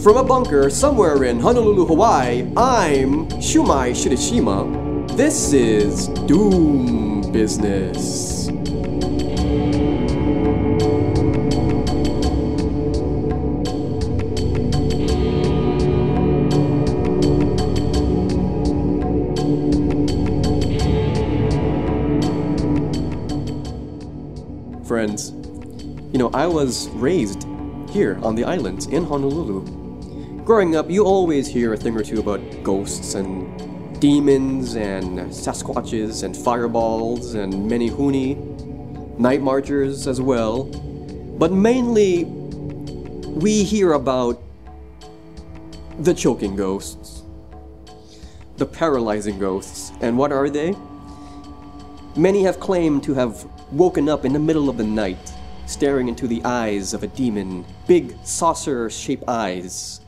Live from a bunker somewhere in Honolulu, Hawaii, I'm Shumai Shirishima. This is Doom Business. Friends, you know, I was raised here on the islands in Honolulu. Growing up, you always hear a thing or two about ghosts and demons and Sasquatches and fireballs and menehune, night marchers as well. But mainly, we hear about the choking ghosts, the paralyzing ghosts. And what are they? Many have claimed to have woken up in the middle of the night, staring into the eyes of a demon, big saucer-shaped eyes,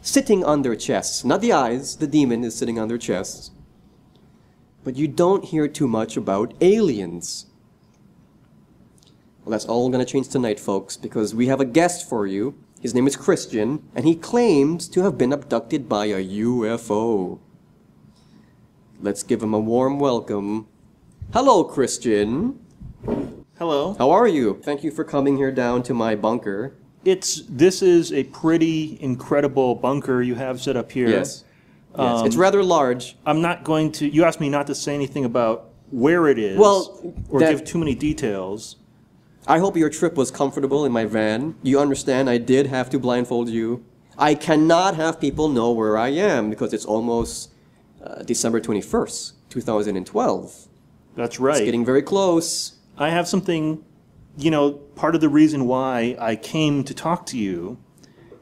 sitting on their chests. Not the eyes, the demon is sitting on their chests. But you don't hear too much about aliens. Well, that's all going to change tonight, folks, because we have a guest for you. His name is Christian, and he claims to have been abducted by a UFO. Let's give him a warm welcome. Hello, Christian. Hello. How are you? Thank you for coming here down to my bunker. This is a pretty incredible bunker you have set up here. Yes. It's rather large. I'm not going to. You asked me not to say anything about where it is. Well, or give too many details. I hope your trip was comfortable in my van. You understand, I did have to blindfold you. I cannot have people know where I am because it's almost December 21st, 2012. That's right. It's getting very close. I have something, you know, part of the reason why I came to talk to you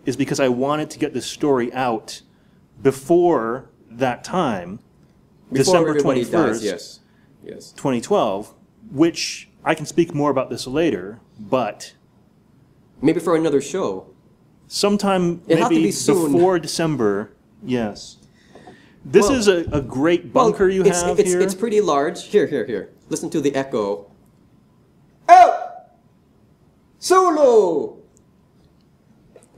is because I wanted to get this story out before that time, Before December 21st, dies, yes. 2012, which I can speak more about this later, but Maybe for another show. sometime It'll have to maybe be soon. before December, yes. This is a great bunker you have here. It's pretty large. Here. Listen to the echo. Oh! Solo!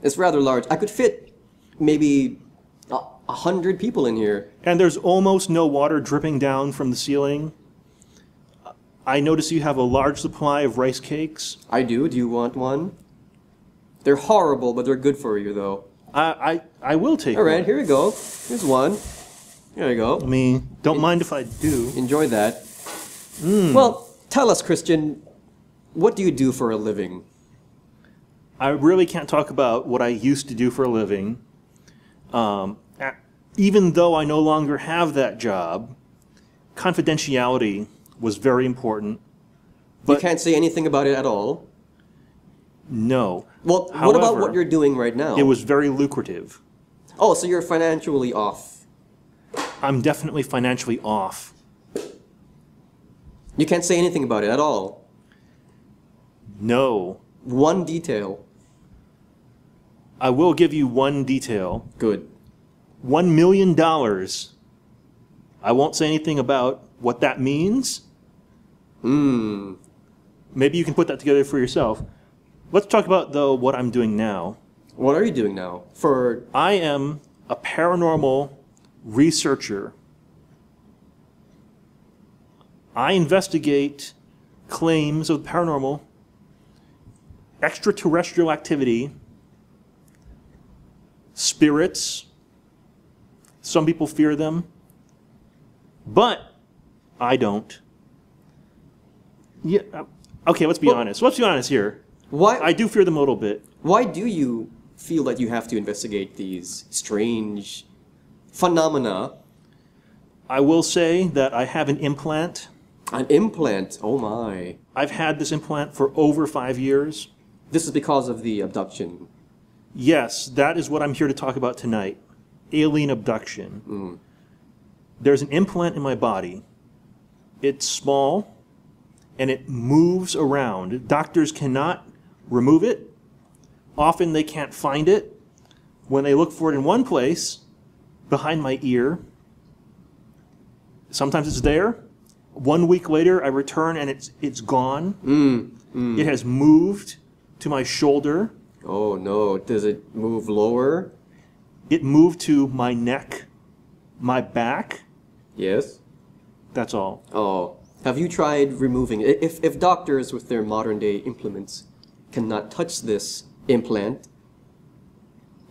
It's rather large. I could fit maybe 100 people in here. And there's almost no water dripping down from the ceiling. I notice you have a large supply of rice cakes. I do. Do you want one? They're horrible, but they're good for you, though. I will take All right, one. here we go. Here's one. There you go. I mean, don't mind if I do. Enjoy that. Well, tell us, Christian, what do you do for a living? I really can't talk about what I used to do for a living. Even though I no longer have that job, confidentiality was very important. You can't say anything about it at all? No. Well, what about However, what you're doing right now? It was very lucrative. Oh, so you're financially off. I'm definitely financially off. You can't say anything about it at all. No. One detail. I will give you one detail. Good. $1 million. I won't say anything about what that means. Maybe you can put that together for yourself. Let's talk about, though, what I'm doing now. What are you doing now? I am a paranormal researcher. I investigate claims of paranormal, extraterrestrial activity, spirits. Some people fear them, but I don't. Yeah. Okay, let's be honest. Let's be honest here. Why? I do fear them a little bit. Why do you feel that you have to investigate these strange phenomena? I will say that I have an implant. An implant? Oh my. I've had this implant for over 5 years. This is because of the abduction. Yes, that is what I'm here to talk about tonight. Alien abduction. There's an implant in my body. It's small, and it moves around. Doctors cannot remove it. Often they can't find it. When they look for it in one place, behind my ear, sometimes it's there. 1 week later, I return and it's gone. It has moved to my shoulder. Oh no, does it move lower? It moved to my neck, my back. Yes. That's all. Oh, have you tried removing it? If doctors with their modern day implements cannot touch this implant,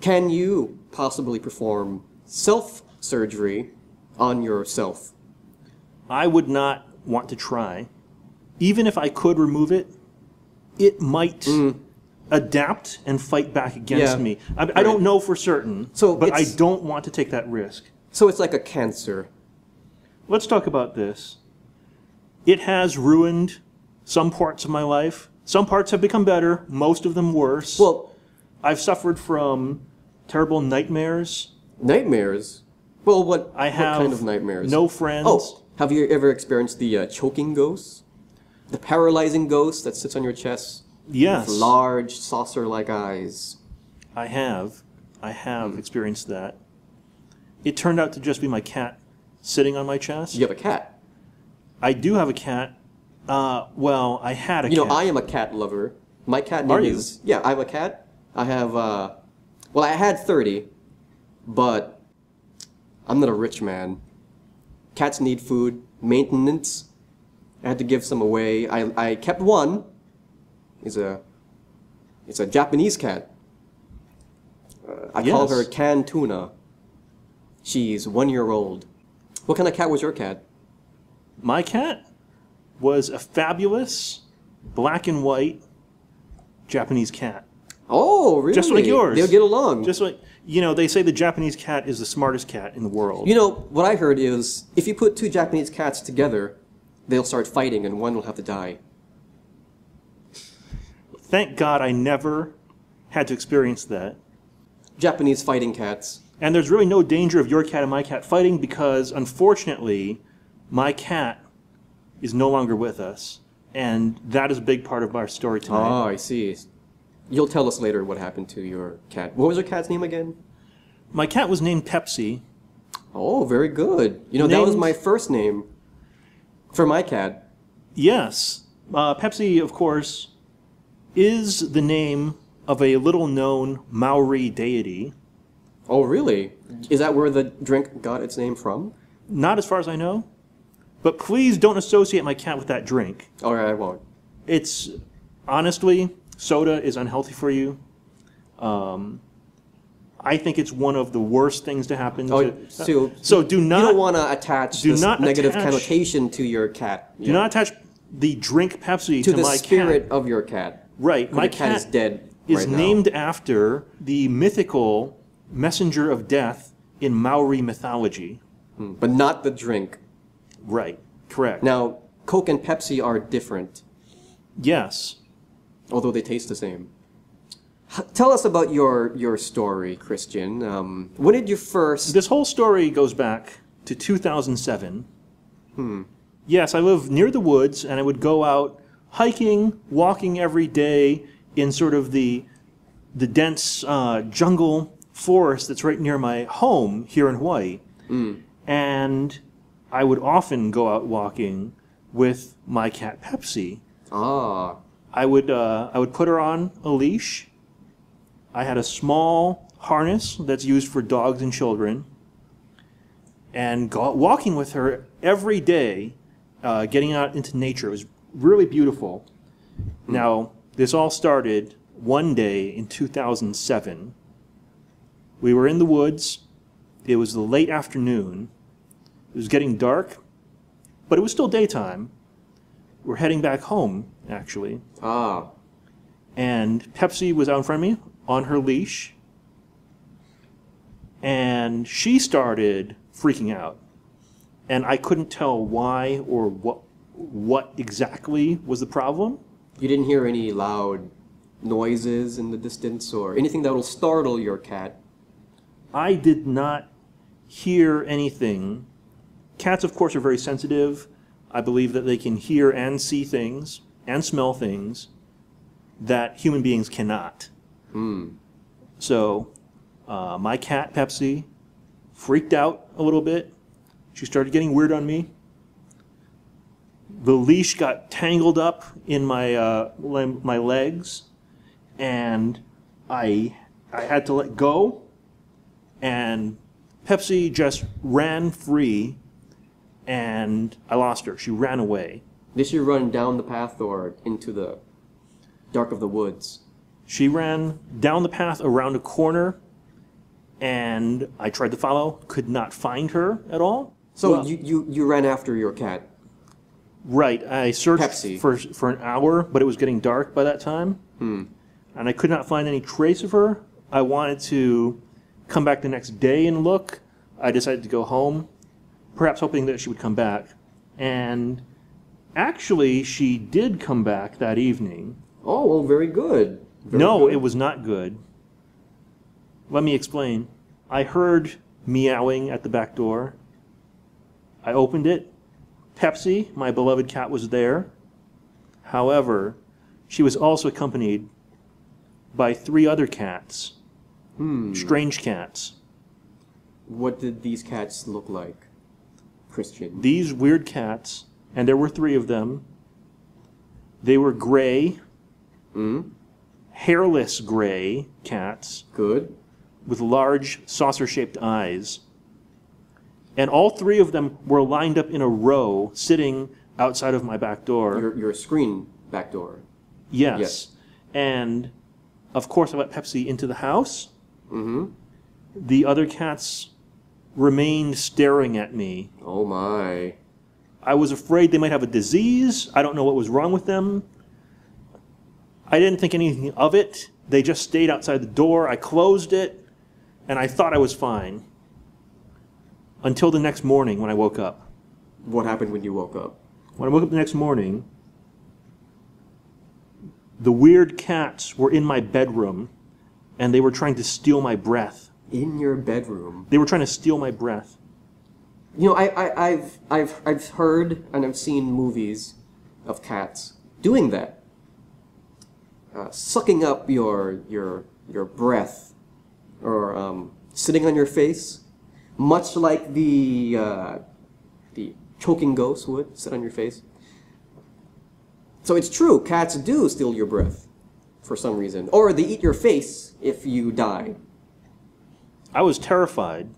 can you possibly perform self-surgery on yourself? I would not want to try. Even if I could remove it, it might adapt and fight back against Yeah, me. I don't know for certain, So but I it's- don't want to take that risk. So it's like a cancer. Let's talk about this. It has ruined some parts of my life. Some parts have become better, most of them worse. Well, I've suffered from terrible nightmares. nightmares. Well, what I have what kind of nightmares? no friends. Oh, have you ever experienced the choking ghost? The paralyzing ghost that sits on your chest Yes, with large saucer-like eyes. I have. I have experienced that. It turned out to just be my cat sitting on my chest. You have a cat. I do have a cat. Well, I had a You cat. know, I am a cat lover. My cat Are name you? is... Yeah, I have a cat. I have, well, I had 30, but I'm not a rich man. Cats need food, maintenance. I had to give some away. I kept one. It's a Japanese cat. I call Yes. her Canned Tuna. She's 1 year old. What kind of cat was your cat? My cat was a fabulous black and white Japanese cat. Oh, really? Just like yours. They'll get along. Just like, they say the Japanese cat is the smartest cat in the world. You know, what I heard is if you put two Japanese cats together, they'll start fighting and one will have to die. Thank God I never had to experience that. Japanese fighting cats. And there's really no danger of your cat and my cat fighting because, unfortunately, my cat is no longer with us. And that is a big part of our story tonight. Oh, I see. You'll tell us later what happened to your cat. What was your cat's name again? My cat was named Pepsi. Oh, very good. You know, that was Named- my first name for my cat. Yes. Pepsi, of course, is the name of a little-known Maori deity. Oh, really? Is that where the drink got its name from? Not as far as I know. But please don't associate my cat with that drink. All right, I won't. It's, honestly, soda is unhealthy for you. I think it's one of the worst things to happen Oh, to... so do you not... don't want to attach do this not negative attach- connotation to your cat. Do not attach the drink Pepsi to to the my spirit cat. of your cat. Right. My My cat is dead is right now. named after the mythical messenger of death in Maori mythology. But not the drink. Right. Correct. Now, Coke and Pepsi are different, Yes. although they taste the same. Tell us about your story, Christian. When did you first... This whole story goes back to 2007. Yes, I live near the woods, and I would go out hiking, walking every day in sort of the dense jungle forest that's right near my home here in Hawaii. And I would often go out walking with my cat Pepsi. Ah, I would put her on a leash. I had a small harness that's used for dogs and children, and go out walking with her every day, getting out into nature. It was really beautiful. Now, this all started one day in 2007. We were in the woods. It was the late afternoon. It was getting dark, but it was still daytime. We're heading back home, actually. ah. And Pepsi was out in front of me on her leash. And she started freaking out. And I couldn't tell why or what exactly was the problem. You didn't hear any loud noises in the distance or anything that will startle your cat? I did not hear anything. Cats, of course, are very sensitive. I believe that they can hear and see things and smell things that human beings cannot. So my cat, Pepsi, freaked out a little bit. She started getting weird on me. The leash got tangled up in my legs, and I had to let go, and Pepsi just ran free, and I lost her. She ran away. Did she run down the path or into the dark of the woods? She ran down the path around a corner, and I tried to follow, could not find her at all. So Well, you ran after your cat. right. I searched Pepsi. for an hour, but it was getting dark by that time, and I could not find any trace of her. I wanted to come back the next day and look. I decided to go home, perhaps hoping that she would come back. And actually, she did come back that evening. Oh, well, very good. No, it was not good. Let me explain. I heard meowing at the back door. I opened it. Pepsi, my beloved cat, was there. However, she was also accompanied by 3 other cats. Strange cats. What did these cats look like, Christian? These weird cats, and there were 3 of them, they were gray, hairless gray cats Good. with large saucer-shaped eyes. And all 3 of them were lined up in a row, sitting outside of my back door. Your screen back door. Yes. Yes. And, of course, I let Pepsi into the house. The other cats remained staring at me. Oh, my. I was afraid they might have a disease. I don't know what was wrong with them. I didn't think anything of it. They just stayed outside the door. I closed it, and I thought I was fine. Until the next morning when I woke up. What happened when you woke up? When I woke up the next morning, the weird cats were in my bedroom, and they were trying to steal my breath. In your bedroom? They were trying to steal my breath. You know, I've heard and I've seen movies of cats doing that. Sucking up your breath, or sitting on your face, much like the choking ghost would sit on your face. So it's true, cats do steal your breath for some reason, or they eat your face if you die. I was terrified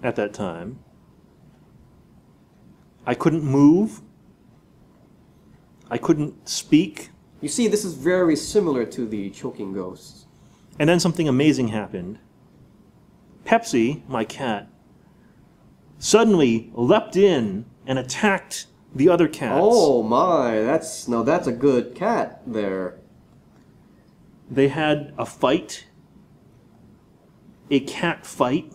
at that time. I couldn't move. I couldn't speak. You see, this is very similar to the choking ghosts. And then something amazing happened. Pepsi, my cat, suddenly leapt in and attacked the other cats. Oh my, that's a good cat there. They had a fight, a cat fight.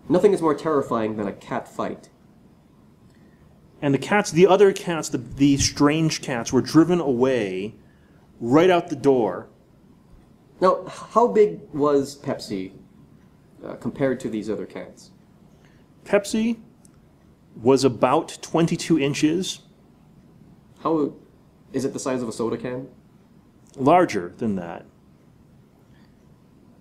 Nothing is more terrifying than a cat fight. And the other cats, the strange cats, were driven away right out the door. Now, how big was Pepsi compared to these other cats? Pepsi was about 22 inches. How is it the size of a soda can? Larger than that.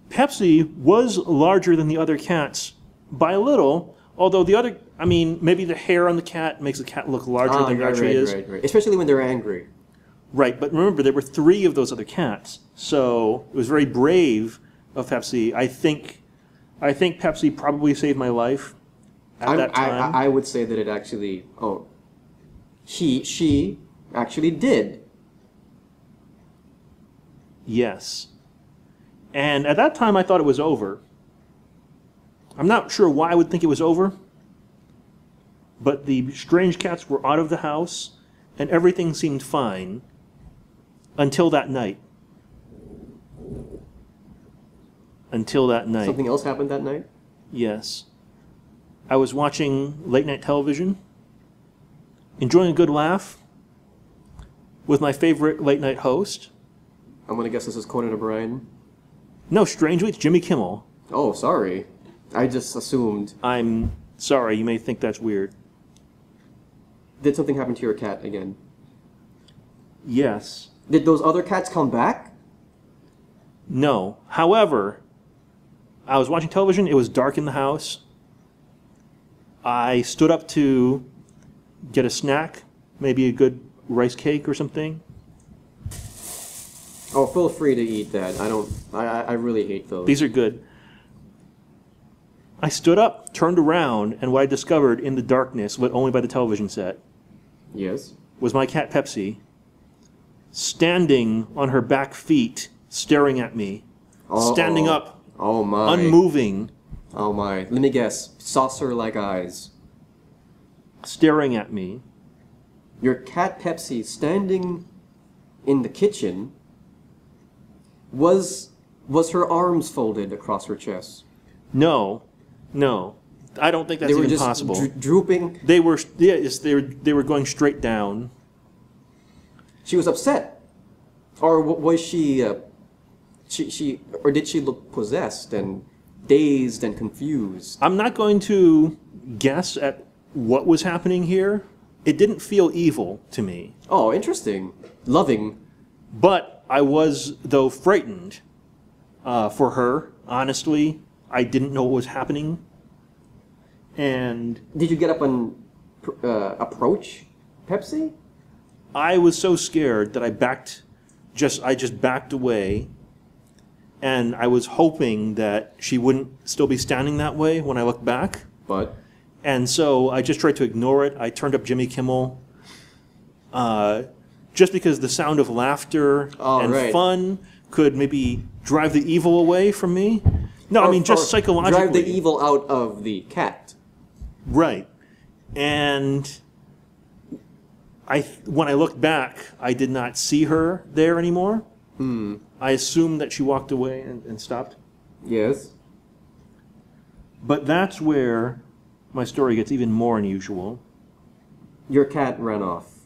Pepsi was larger than the other cats by a little, although maybe the hair on the cat makes the cat look larger than it actually is. Right. Especially when they're angry. Right, but remember, there were 3 of those other cats, so it was very brave of Pepsi. I think Pepsi probably saved my life at that time. I would say that it actually, she actually did. Yes. And at that time, I thought it was over. I'm not sure why I would think it was over, but the strange cats were out of the house, and everything seemed fine until that night. Until that night. Something else happened that night? Yes. I was watching late night television, enjoying a good laugh with my favorite late night host. I'm going to guess this is Conan O'Brien. No, strangely, it's Jimmy Kimmel. Oh, sorry. I just assumed. I'm sorry, you may think that's weird. Did something happen to your cat again? Yes. Did those other cats come back? No. However, I was watching television, it was dark in the house. I stood up to get a snack, maybe a good rice cake or something. Oh, feel free to eat that. I really hate those. These are good. I stood up, turned around, and what I discovered in the darkness, lit only by the television set, Yes? was my cat Pepsi standing on her back feet, staring at me, standing up, Oh my. unmoving, Oh my. Let me guess. Saucer-like eyes. staring at me. Your cat Pepsi standing in the kitchen was her arms folded across her chest? No, I don't think that's They were even just possible. drooping. They were, yes, they were going straight down. She was upset, or was she? Or did she look possessed and dazed and confused? I'm not going to guess at what was happening here. It didn't feel evil to me, Oh, interesting. Loving. but I was, though, frightened for her. Honestly, I didn't know what was happening. And Did you get up and approach Pepsi? I was so scared that I just backed away, and I was hoping that she wouldn't still be standing that way when I looked back. But And so I just tried to ignore it. I turned up Jimmy Kimmel, just because the sound of laughter and right. fun could maybe drive the evil away from me. No, I mean just or psychologically. drive the evil out of the cat. Right. And when I looked back, I did not see her there anymore. I assumed that she walked away and stopped. Yes. But that's where my story gets even more unusual. Your cat ran off.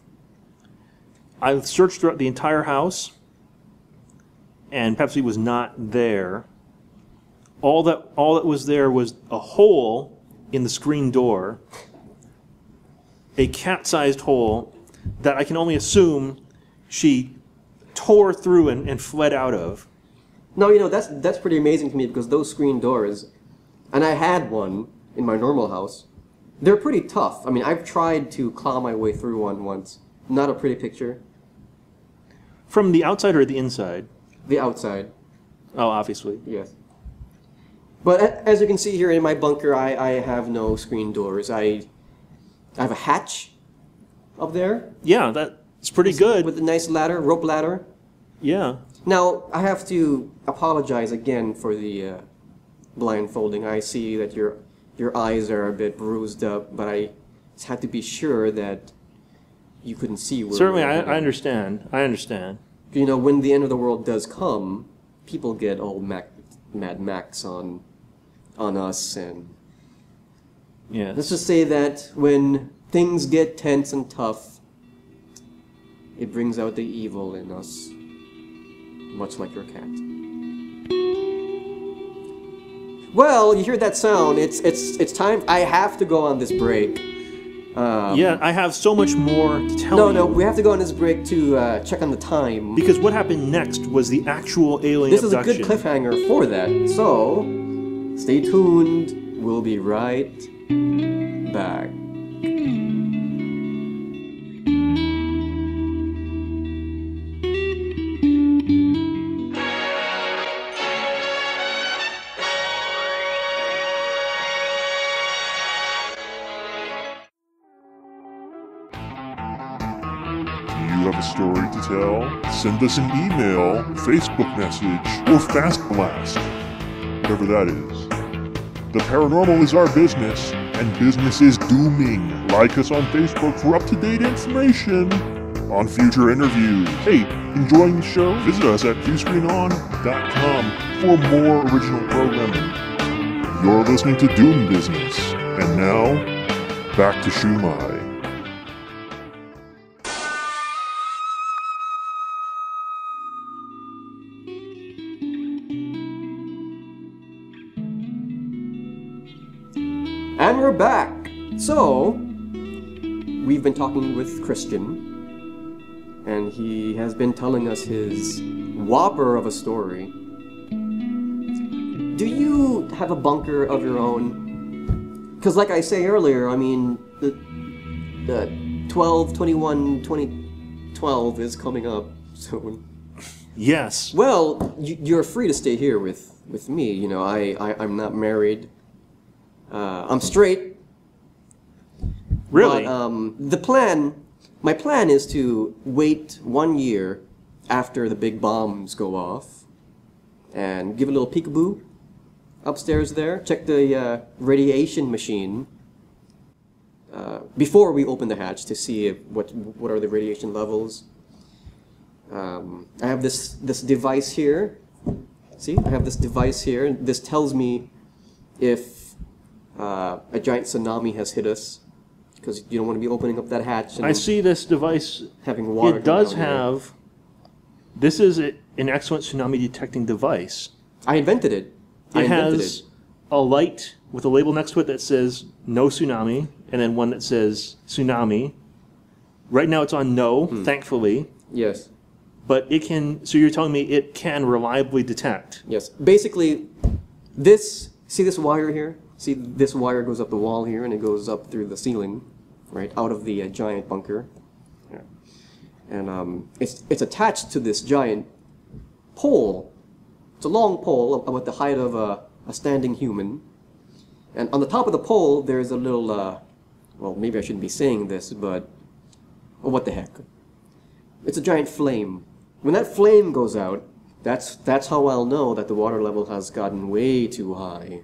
I searched throughout the entire house, and Pepsi was not there. All that was there was a hole in the screen door, a cat-sized hole that I can only assume she tore through and fled out of. No, that's pretty amazing to me because those screen doors, and I had one in my normal house, they're pretty tough. I mean, I've tried to claw my way through one once. Not a pretty picture. From the outside or the inside? The outside, Oh, obviously. yes. But as you can see here in my bunker, I have no screen doors. I have a hatch up there. Yeah, that's pretty good. With a nice ladder, rope ladder. Yeah. Now, I have to apologize again for the blindfolding. I see that your eyes are a bit bruised up, but I just had to be sure that you couldn't see where Certainly, we were I headed. understand. I understand. When the end of the world does come, people get all Mad Max on us, and Yeah. let's just say that when things get tense and tough, it brings out the evil in us, much like your cat. Well, you hear that sound. It's time. I have to go on this break. Yeah, I have so much more to tell you. No, we have to go on this break to check on the time. Because what happened next was the actual alien This is a abduction. good cliffhanger for that. So, stay tuned. We'll be right back. You have a story to tell? Send us an email, Facebook message, or fast blast. Whatever that is. The paranormal is our business, and business is dooming. Like us on Facebook for up-to-date information on future interviews. Hey, enjoying the show? Visit us at viewscreenon.com for more original programming. You're listening to Doom Business. And now, back to Shumai. And we're back. So, we've been talking with Christian, and he has been telling us his whopper of a story. Do you have a bunker of your own? Because like I say earlier, I mean, the 12, 21, 2012 is coming up soon. Yes. Well, you're free to stay here with me. You know, I'm not married. I'm straight. Really? But my plan is to wait 1 year after the big bombs go off and give a little peekaboo upstairs there. Check the radiation machine before we open the hatch to see what are the radiation levels. I have this device here. See, I have this device here. This tells me if a giant tsunami has hit us, because you don't want to be opening up that hatch. And I see this device. having water. It does come down here. have. This is an excellent tsunami detecting device. I invented it. It has a light with a label next to it that says no tsunami, and then one that says tsunami. Right now it's on no, thankfully. Yes. But it can, so you're telling me it can reliably detect. Yes. Basically, see this wire here? See, this wire goes up the wall here, and it goes up through the ceiling, right, out of the giant bunker. Yeah. And it's attached to this giant pole. It's a long pole about the height of a standing human. And on the top of the pole, there's a little, well, maybe I shouldn't be saying this, but, oh, what the heck. It's a giant flame. When that flame goes out, that's how I'll know that the water level has gotten way too high.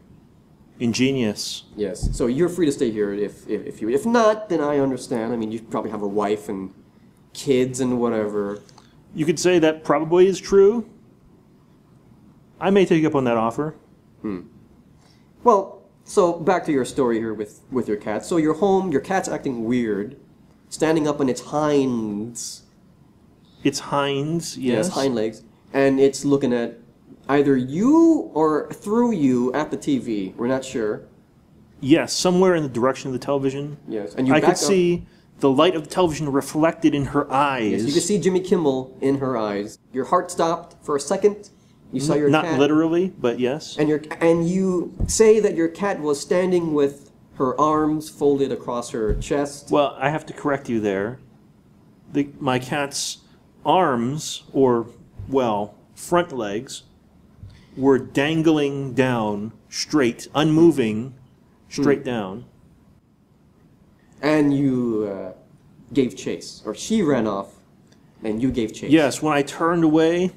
Ingenious. Yes. So you're free to stay here if not, then I understand. I mean, you probably have a wife and kids and whatever. You could say that probably is true. I may take up on that offer. Well, so back to your story here with your cat. So you're home, your cat's acting weird, standing up on its hinds. Its hinds, yes. Yes, hind legs. And it's looking at either you or through you at the TV. We're not sure. Yes, somewhere in the direction of the television. Yes. And you I back could see the light of the television reflected in her eyes. Yes, you could see Jimmy Kimmel in her eyes. Your heart stopped for a second. You saw your Not cat. literally, but yes. And you say that your cat was standing with her arms folded across her chest. Well, I have to correct you there. My cat's arms, or, well, front legs, were dangling down straight, unmoving, straight down. And you gave chase. Or she ran off, and you gave chase. Yes, when I turned away,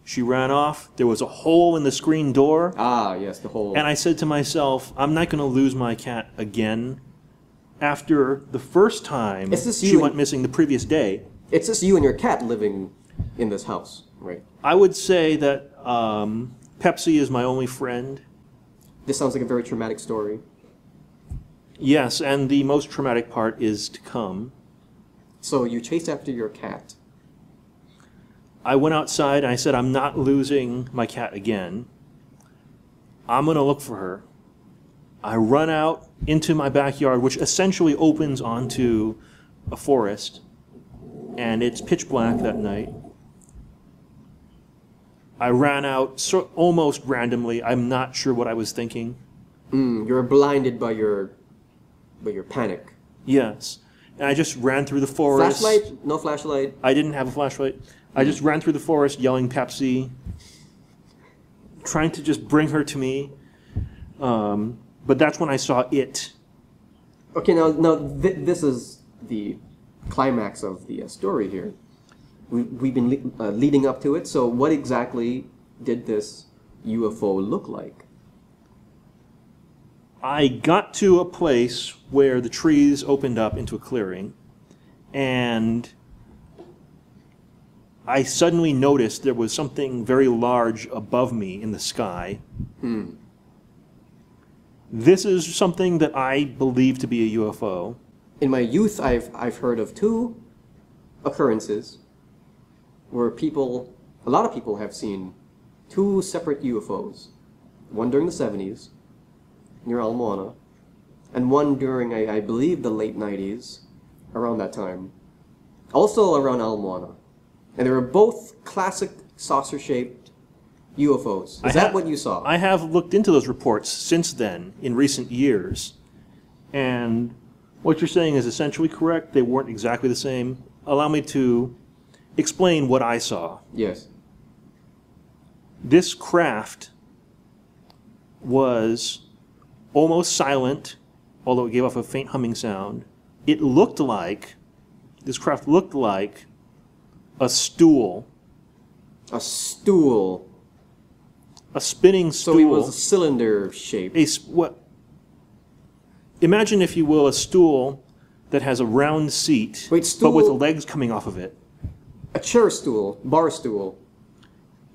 she ran off. There was a hole in the screen door. Ah, yes, the hole. And I said to myself, I'm not going to lose my cat again. After the first time she went missing the previous day. It's just you and your cat living in this house, right? I would say that Pepsi is my only friend. This sounds like a very traumatic story. Yes, and the most traumatic part is to come. So you chased after your cat. I went outside and I said, I'm not losing my cat again. I'm going to look for her. I run out into my backyard, which essentially opens onto a forest, and it's pitch black that night. I ran out almost randomly. I'm not sure what I was thinking. You're blinded by your panic. Yes. And I just ran through the forest. Flashlight? No flashlight? I didn't have a flashlight. I just ran through the forest yelling Pepsi, trying to just bring her to me. But that's when I saw it. Okay, now this is the climax of the story here. We've been leading up to it, so what exactly did this UFO look like? I got to a place where the trees opened up into a clearing, and I suddenly noticed there was something very large above me in the sky. This is something that I believe to be a UFO. In my youth, I've heard of two occurrences where a lot of people have seen two separate UFOs. One during the 70s, near Ala Moana, and one during, I believe, the late 90s, around that time. Also around Ala Moana. And they were both classic saucer-shaped UFOs. Is that what you saw? I have looked into those reports since then, in recent years. And what you're saying is essentially correct. They weren't exactly the same. Allow me to explain what I saw. Yes. This craft was almost silent, although it gave off a faint humming sound. It looked like, this craft looked like a stool. A stool. A spinning stool. So it was a cylinder shape. Imagine, if you will, a stool that has a round seat, but with legs coming off of it. A chair stool, bar stool.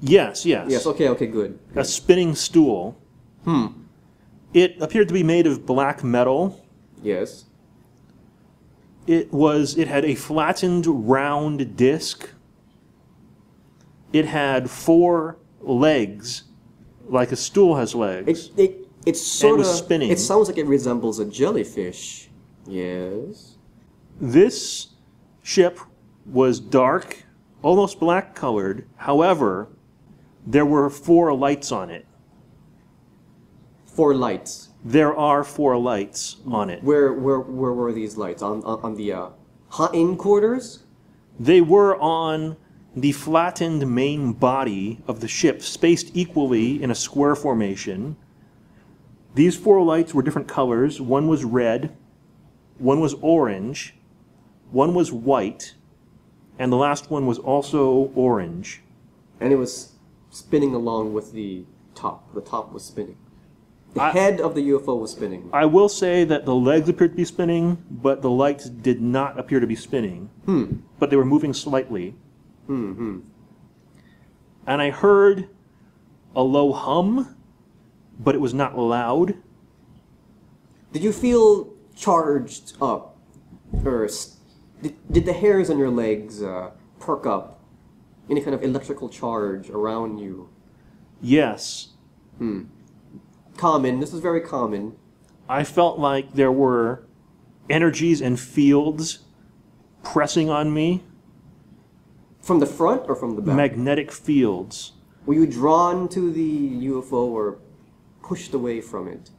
Yes. Yes, okay, good. A spinning stool. It appeared to be made of black metal. Yes. It had a flattened round disc. It had 4 legs, like a stool has legs. It's sort of spinning. It sounds like it resembles a jellyfish. Yes. This ship was dark, almost black colored. However, there were 4 lights on it. 4 lights. There are 4 lights on it. Where were these lights? On the in quarters? They were on the flattened main body of the ship, spaced equally in a square formation. These 4 lights were different colors. One was red, one was orange, one was white, and the last one was also orange. And it was spinning along with the top. The top was spinning. The head of the UFO was spinning. I will say that the legs appeared to be spinning, but the lights did not appear to be spinning. But they were moving slightly. And I heard a low hum, but it was not loud. Did you feel charged up? Or did the hairs on your legs perk up? Any kind of electrical charge around you? Yes. Common. This is very common. I felt like there were energies and fields pressing on me. From the front or from the back? Magnetic fields. Were you drawn to the UFO or pushed away from it?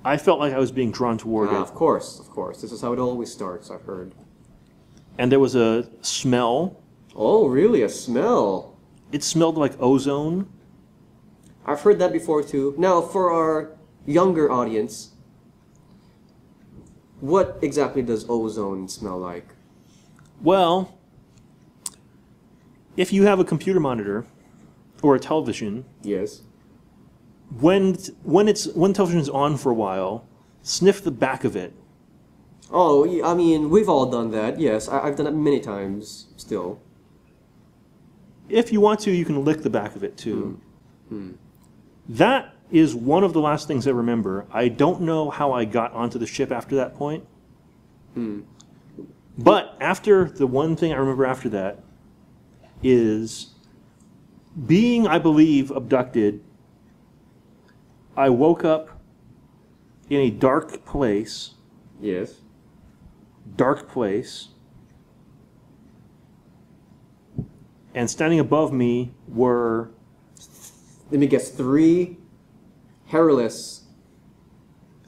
I felt like I was being drawn toward it. Of course. This is how it always starts, I've heard. And there was a smell. Oh, really? A smell? It smelled like ozone. I've heard that before too. Now, for our younger audience, what exactly does ozone smell like? Well, if you have a computer monitor or a television, yes, when television is on for a while, sniff the back of it. Oh, I mean, we've all done that. Yes, I've done it many times. Still, if you want to, you can lick the back of it too. That is one of the last things I remember. I don't know how I got onto the ship after that point. But the one thing I remember after that is being, I believe, abducted. I woke up in a dark place. Yes. Dark place. And standing above me were... Let me guess, 3 hairless,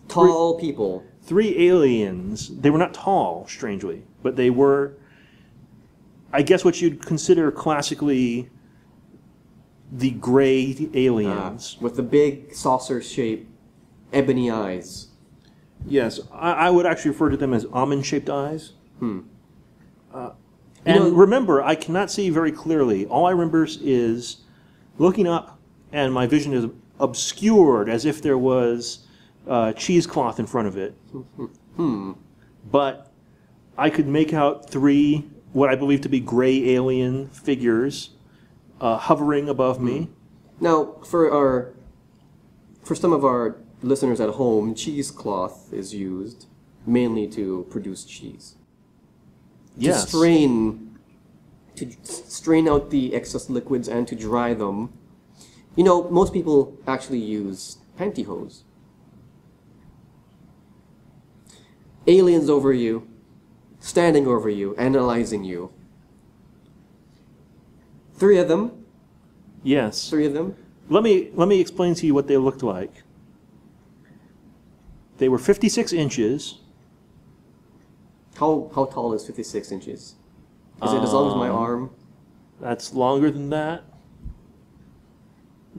tall people. 3 aliens. They were not tall, strangely, but they were, I guess, what you'd consider classically the gray aliens. With the big saucer-shaped ebony eyes. Yes, I would actually refer to them as almond-shaped eyes. Remember, I cannot see very clearly. All I remember is looking up, and my vision is obscured as if there was cheesecloth in front of it. But I could make out 3 what I believe to be gray alien figures hovering above me. Now, for some of our listeners at home, cheesecloth is used mainly to produce cheese. Yes. To strain out the excess liquids and to dry them. You know, most people actually use pantyhose. Aliens over you, standing over you, analyzing you. 3 of them? Yes. 3 of them? Let me explain to you what they looked like. They were 56 inches. How tall is 56 inches? Is it as long as my arm? That's longer than that.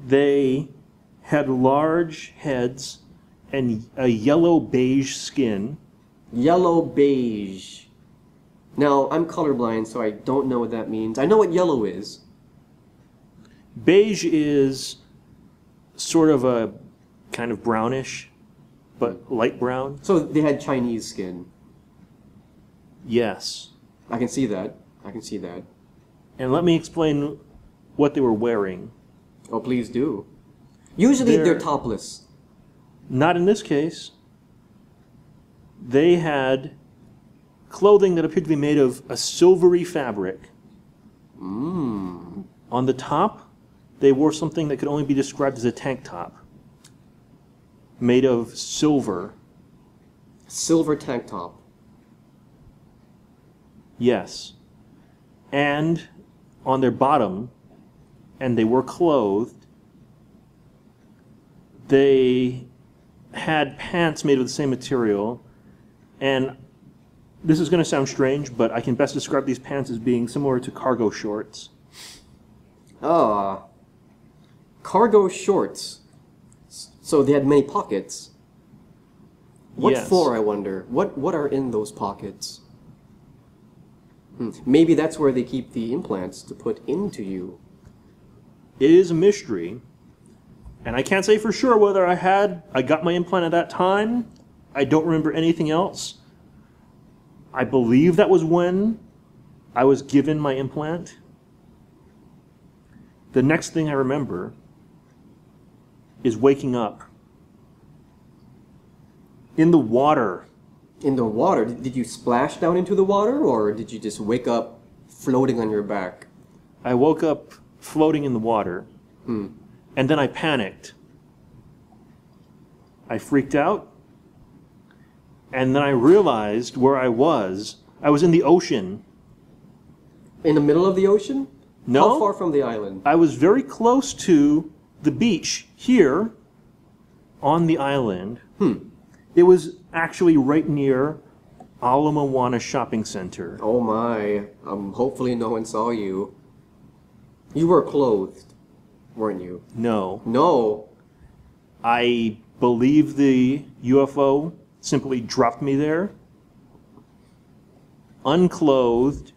They had large heads and a yellow beige skin. Yellow beige. Now, I'm colorblind, so I don't know what that means. I know what yellow is. Beige is sort of a kind of brownish, but light brown. So they had Chinese skin. Yes. I can see that. I can see that. And let me explain what they were wearing. Oh, please do. Usually they're topless. Not in this case. They had clothing that appeared to be made of a silvery fabric. Mmm. On the top, they wore something that could only be described as a tank top. Made of silver. Silver tank top. Yes. And on their bottom, and they were clothed, they had pants made of the same material. And this is going to sound strange, but I can best describe these pants as being similar to cargo shorts. Ah. Cargo shorts. So they had many pockets. What Yes. for, I wonder? What are in those pockets? Maybe that's where they keep the implants to put into you. It is a mystery, and I can't say for sure whether I got my implant at that time. I don't remember anything else. I believe that was when I was given my implant. The next thing I remember is waking up in the water. In the water? Did you splash down into the water, or did you just wake up floating on your back? I woke up floating in the water, and then I panicked. I freaked out, and then I realized where I was. I was in the ocean. In the middle of the ocean? No. How far from the island? I was very close to the beach here on the island. It was actually right near Ala Moana Shopping Center. Oh my. Hopefully no one saw you. You were clothed, weren't you? No. No. I believe the UFO simply dropped me there, unclothed.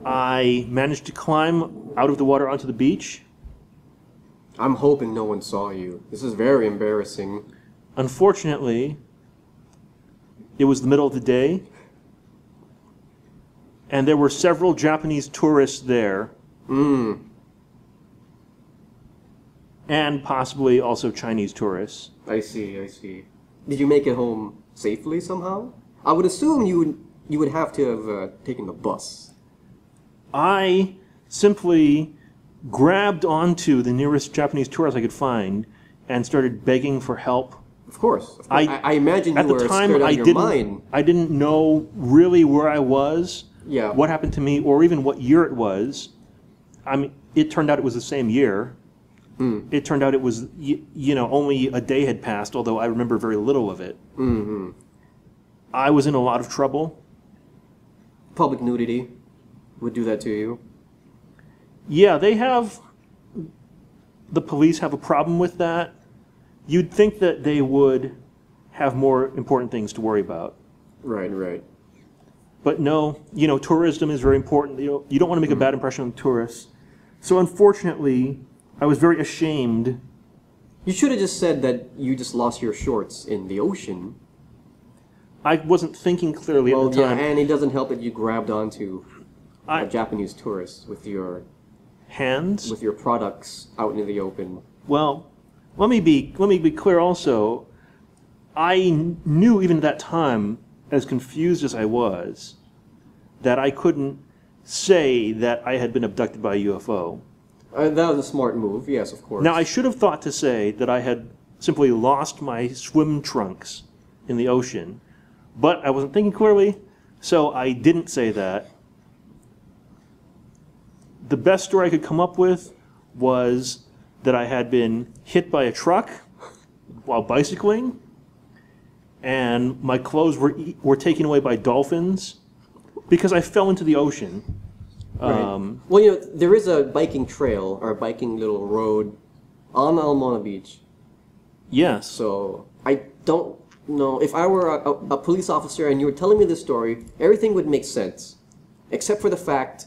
I managed to climb out of the water onto the beach. I'm hoping no one saw you. This is very embarrassing. Unfortunately, it was the middle of the day, and there were several Japanese tourists there. And possibly also Chinese tourists. I see, I see. Did you make it home safely somehow? I would assume you would have to have taken the bus. I simply grabbed onto the nearest Japanese tourist I could find and started begging for help. Of course. I imagine you at the were time, scared out of your mind. I didn't know really where I was, Yeah. what happened to me, or even what year it was. I mean, it turned out it was the same year. It turned out it was, only a day had passed, although I remember very little of it. I was in a lot of trouble. Public nudity would do that to you. Yeah, the police have a problem with that. You'd think that they would have more important things to worry about. Right, right. But no, tourism is very important. You don't want to make a bad impression on tourists. So unfortunately, I was very ashamed. You should have just said that you just lost your shorts in the ocean. I wasn't thinking clearly at the time. Yeah, and it doesn't help that you grabbed onto a Japanese tourist with your hands, with your products out in the open. Well, let me be clear also. I knew even at that time, as confused as I was, that I couldn't say that I had been abducted by a UFO. That was a smart move, yes, of course. Now, I should have thought to say that I had simply lost my swim trunks in the ocean, but I wasn't thinking clearly, so I didn't say that. The best story I could come up with was that I had been hit by a truck while bicycling, and my clothes were taken away by dolphins because I fell into the ocean. Right. Well, you know, there is a biking trail or a biking little road on Almona Beach. Yes. So I don't know if I were a police officer and you were telling me this story, everything would make sense, except for the fact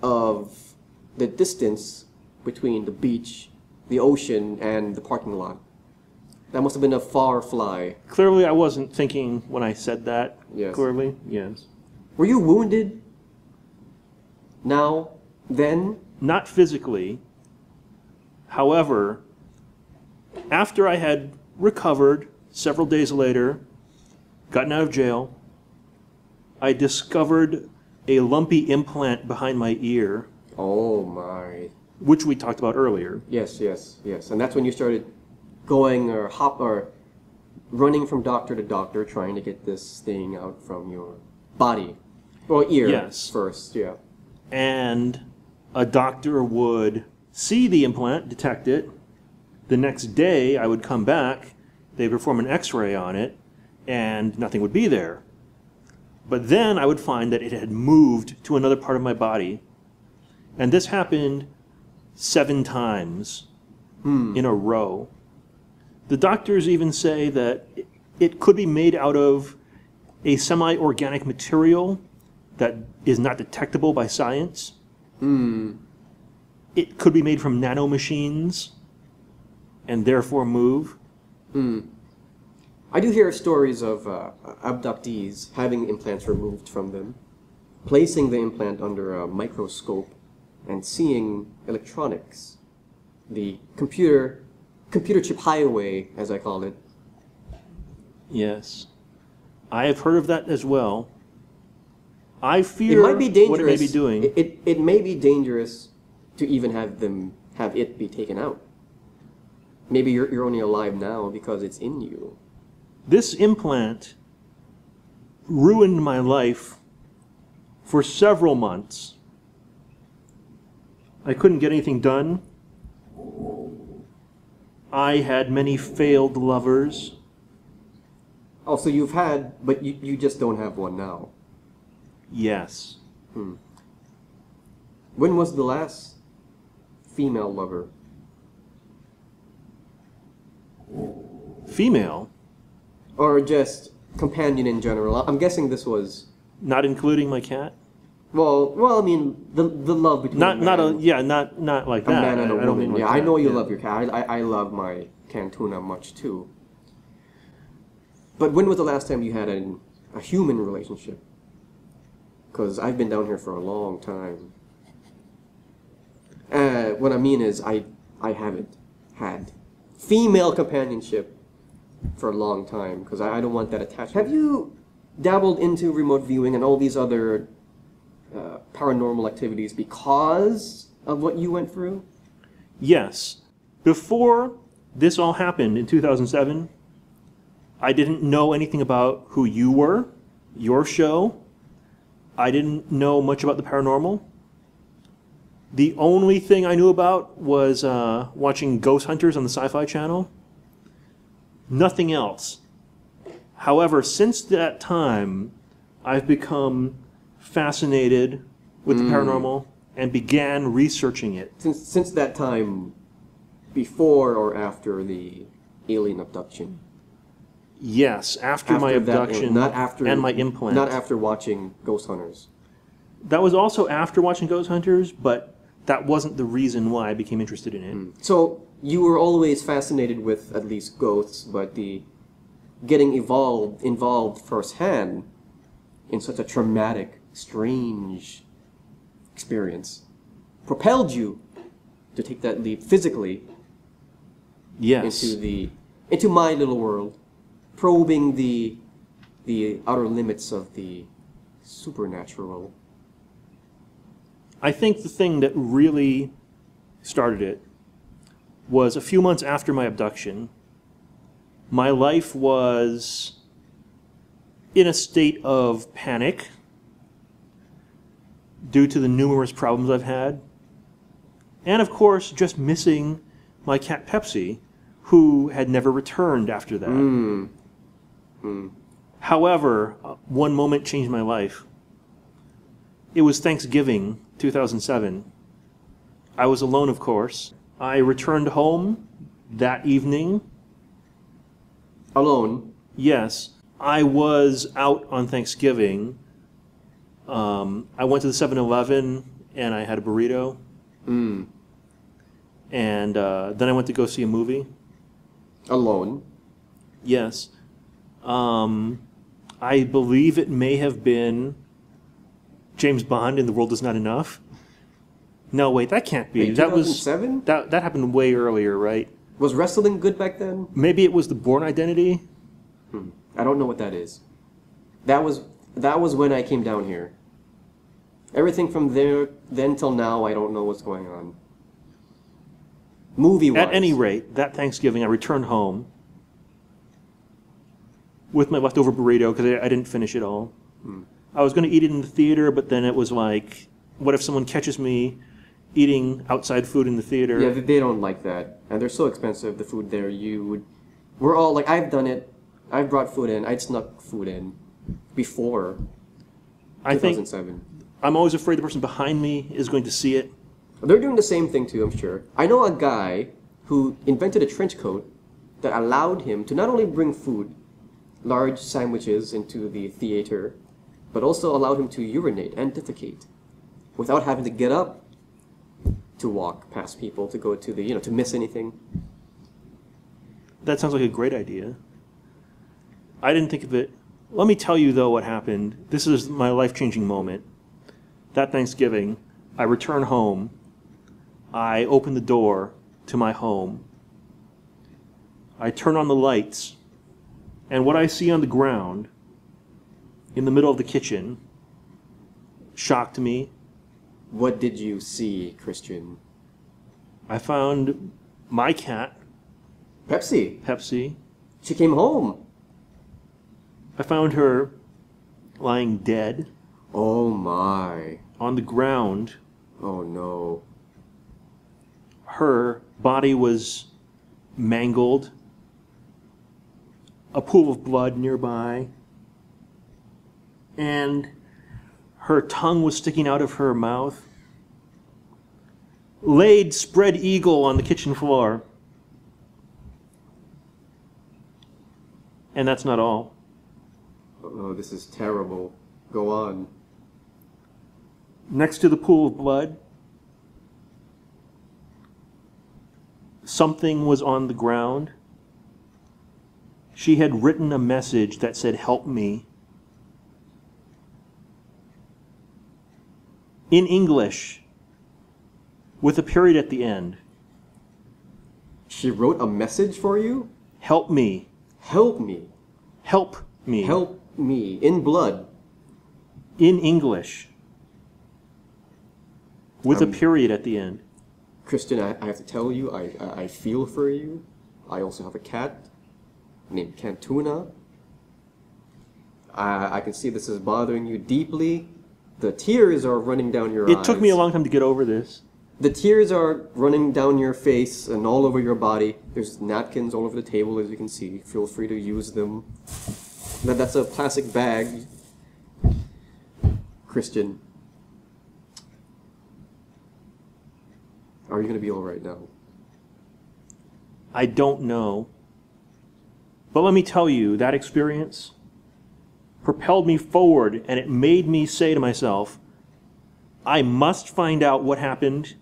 of the distance between the beach, the ocean, and the parking lot. That must have been a far fly. Clearly, I wasn't thinking when I said that. Yes. Clearly, yes. Were you wounded? Now? Then? Not physically. However, after I had recovered several days later, gotten out of jail, I discovered a lumpy implant behind my ear. Oh my. Which we talked about earlier. Yes, yes, yes. And that's when you started going or running from doctor to doctor trying to get this thing out from your body. Or ear Yes. first, yeah. And a doctor would see the implant, detect it. The next day, I would come back, they'd perform an x-ray on it, and nothing would be there. But then I would find that it had moved to another part of my body. And this happened 7 times in a row. The doctors even say that it could be made out of a semi-organic material that is not detectable by science. It could be made from nanomachines and therefore move. I do hear stories of abductees having implants removed from them, placing the implant under a microscope, and seeing electronics, the computer chip highway, as I call it. Yes. I have heard of that as well. I fear It might be dangerous. what it may be doing. It may be dangerous to even have it be taken out. Maybe you're only alive now because it's in you. This implant ruined my life for several months. I couldn't get anything done. I had many failed lovers. Oh, so you've had, but you just don't have one now. Yes. When was the last female lover? Female, Or just companion in general? I'm guessing this was... not including my cat. Well, I mean, the love between Not a man, not like a that. man and a I don't woman. mean Yeah, like I that. know you Yeah. love your cat. I love my Cantuna much too. But when was the last time you had a human relationship? Because I've been down here for a long time. What I mean is I haven't had female companionship for a long time because I don't want that attachment. Have you dabbled into remote viewing and all these other paranormal activities because of what you went through? Yes. Before this all happened in 2007, I didn't know anything about who you were, your show. I didn't know much about the paranormal. The only thing I knew about was watching Ghost Hunters on the Sci-Fi Channel. Nothing else. However, since that time, I've become fascinated with the paranormal and began researching it. Since that time, before or after the alien abduction? Yes, after my After that, abduction not after, and my implant. Not after watching Ghost Hunters. That was also after watching Ghost Hunters, but that wasn't the reason why I became interested in it. So you were always fascinated with at least ghosts, but the getting involved firsthand in such a traumatic, strange experience propelled you to take that leap physically Yes. into my little world, probing the outer limits of the supernatural. I think the thing that really started it was a few months after my abduction. My life was in a state of panic due to the numerous problems I've had. And of course, just missing my cat Pepsi, who had never returned after that. However, one moment changed my life. It was Thanksgiving, 2007. I was alone, of course. I returned home that evening. Alone? Yes. I was out on Thanksgiving. I went to the 7-Eleven and I had a burrito. Mm. And then I went to go see a movie. Alone? Yes. I believe it may have been James Bond in The World Is Not Enough. No, wait, that can't be. Wait, that 2007? was that happened way earlier, right? Was wrestling good back then? Maybe it was The Bourne Identity. I don't know what that is. That was when I came down here. Everything from then till now, I don't know what's going on. Movie-wise. At any rate, that Thanksgiving, I returned home with my leftover burrito because I didn't finish it all. I was going to eat it in the theater, but then it was like, what if someone catches me eating outside food in the theater? Yeah, they don't like that. And they're so expensive, the food there. We're all, like, I've done it. I've brought food in. I'd snuck food in before 2007. I'm always afraid the person behind me is going to see it. They're doing the same thing too, I'm sure. I know a guy who invented a trench coat that allowed him to not only bring food, large sandwiches into the theater, but also allowed him to urinate and defecate without having to get up to walk past people to go to the, to miss anything. That sounds like a great idea. I didn't think of it. Let me tell you, though, what happened. This is my life-changing moment. That Thanksgiving, I return home. I open the door to my home. I turn on the lights. And what I see on the ground, in the middle of the kitchen, shocked me. What did you see, Christian? I found my cat, Pepsi. She came home. I found her lying dead. Oh my. On the ground. Oh no. Her body was mangled. A pool of blood nearby. And her tongue was sticking out of her mouth. Laid spread eagle on the kitchen floor. And that's not all. Oh, this is terrible. Go on. Next to the pool of blood, something was on the ground. She had written a message that said, "Help me." In English, with a period at the end. She wrote a message for you? Help me. Help me. Help me. Help me. In blood. In English. With a period at the end. Christian, I have to tell you, I feel for you. I also have a cat named Cantuna. I can see this is bothering you deeply. The tears are running down your eyes. It took me a long time to get over this. The tears are running down your face and all over your body. There's napkins all over the table, as you can see. Feel free to use them. That's a plastic bag. Christian, are you going to be all right now? I don't know. But let me tell you, that experience propelled me forward, and it made me say to myself, I must find out what happened,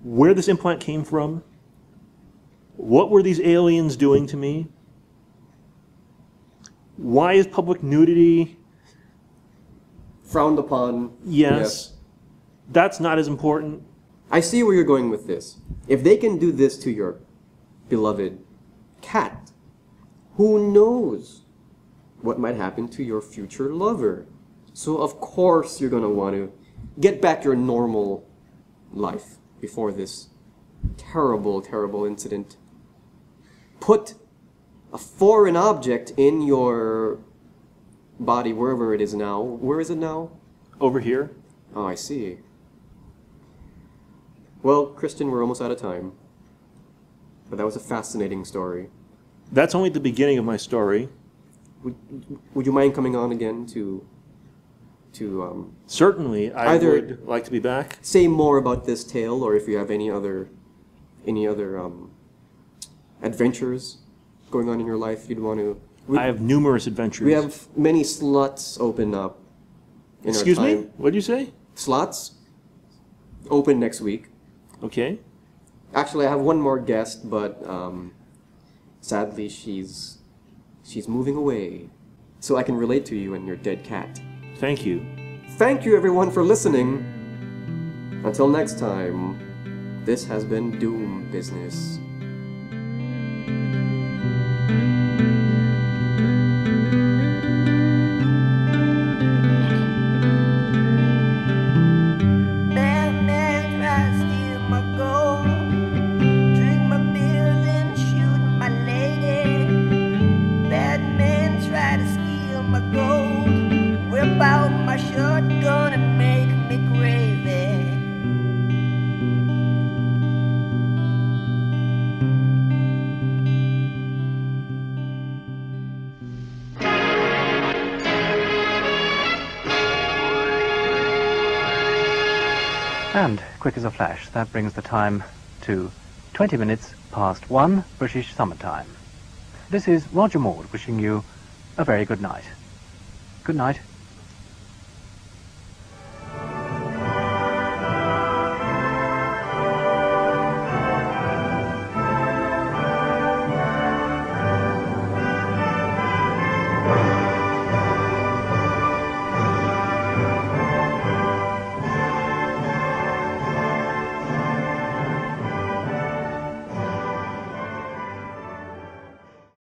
where this implant came from, what were these aliens doing to me, why is public nudity frowned upon? Yes. That's not as important. I see where you're going with this. If they can do this to your beloved cat, who knows what might happen to your future lover? So of course you're going to want to get back your normal life before this terrible, terrible incident. Put a foreign object in your body, wherever it is now. Where is it now? Over here. Oh, I see. Well, Kristen, we're almost out of time. But that was a fascinating story. That's only the beginning of my story. Would you mind coming on again to to Certainly, I either would like to be back. say more about this tale, or if you have any other adventures going on in your life you'd want to. I have numerous adventures. We have many slots open up. In Excuse our me? time. What did you say? Slots open next week. Okay. Actually, I have one more guest, but sadly she's moving away. So I can relate to you and your dead cat. Thank you. Thank you everyone for listening. Until next time, this has been Doom Business. And, quick as a flash, that brings the time to 20 minutes past 1 British summertime. This is Roger Maud wishing you a very good night. Good night.